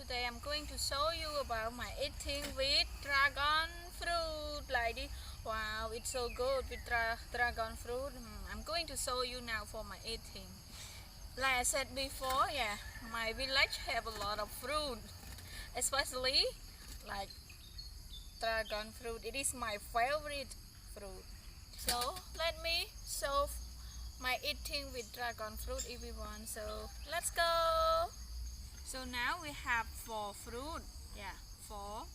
Today I'm going to show you about my eating with dragon fruit like this. Wow, it's so good with dragon fruit. I'm going to show you now for my eating. Like I said before, yeah, my village have a lot of fruit, especially like dragon fruit. It is my favorite fruit. So let me show my eating with dragon fruit everyone. So let's go. So now we have 4 fruit. Yeah, 4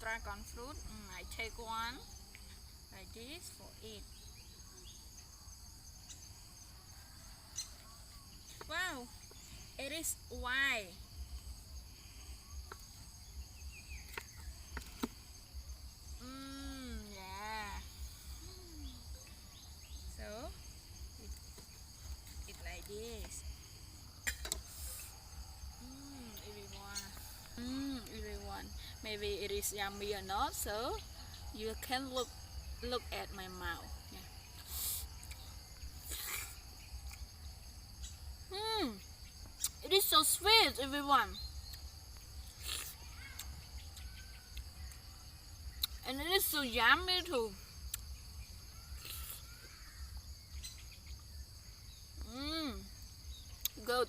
dragon fruit. I take one like this for it. Wow, it is white. Yeah. So it like this. Everyone. Maybe it is yummy or not. So you can look at my mouth. Yeah. It is so sweet, everyone. And it is so yummy too. Good.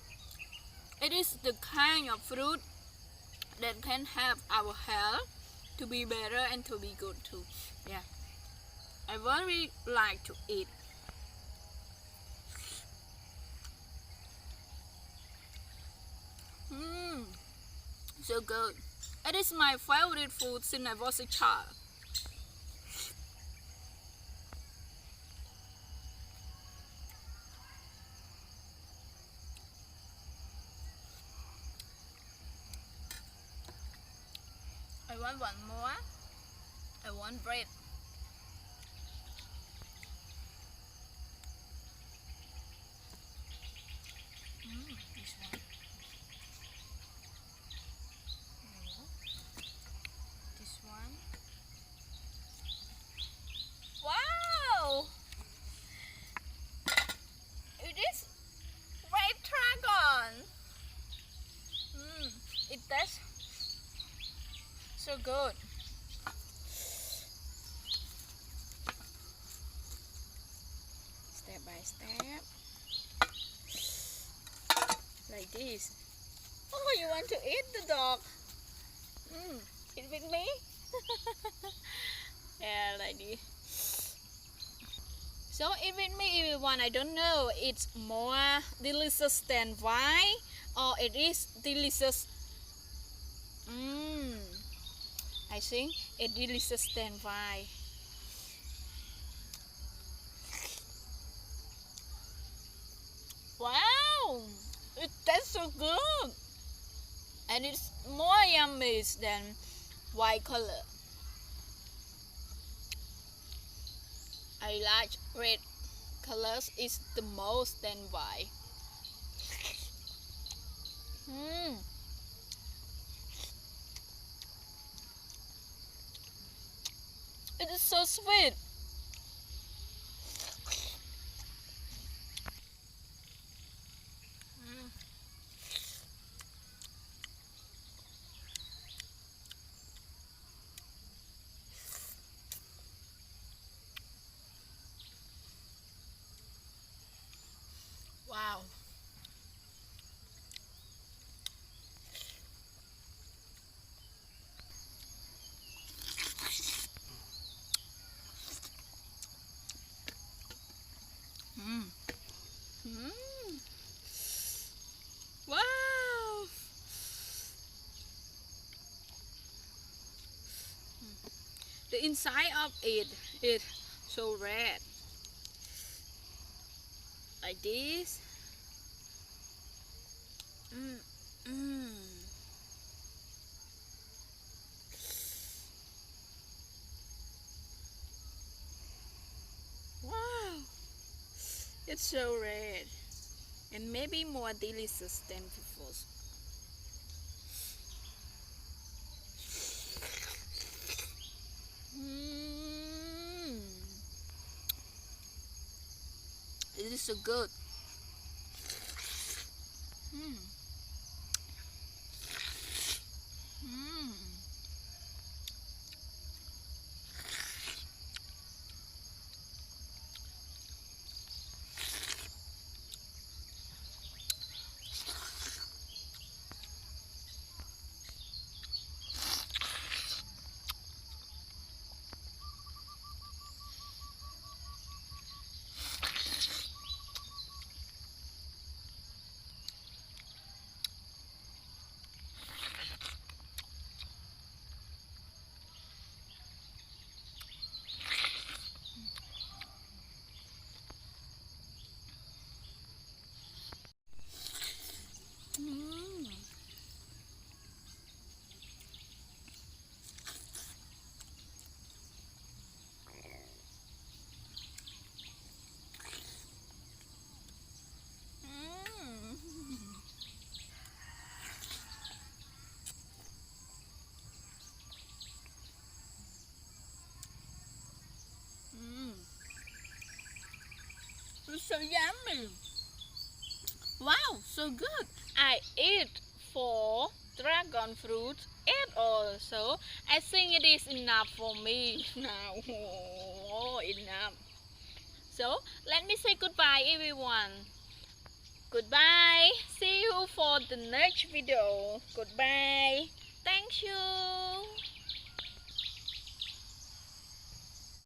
It is the kind of fruit that can help our health to be better and to be good too. Yeah, I very like to eat. So good. It is my favorite food since I was a child. I want one more. I want bread. This one. No. This one. Wow! It is red dragon. It tastes so good. Step by step. Like this. Oh, you want to eat the dog? Eat with me? Yeah, like this. So eat with me everyone. I don't know it's more delicious than wine or it is delicious. I think it's delicious than wine. Wow, it tastes so good. And it's more yummy than white color. I like red colors is the most than white. It is so sweet. Wow. Wow. The inside of it is so red. Like this. Wow. It's so red. And maybe more delicious than before. It is so good. so yummy. Wow, so good. I eat 4 dragon fruits and also I think it is enough for me now. Oh, enough. So let me say goodbye everyone. Goodbye. See you for the next video. Goodbye. Thank you.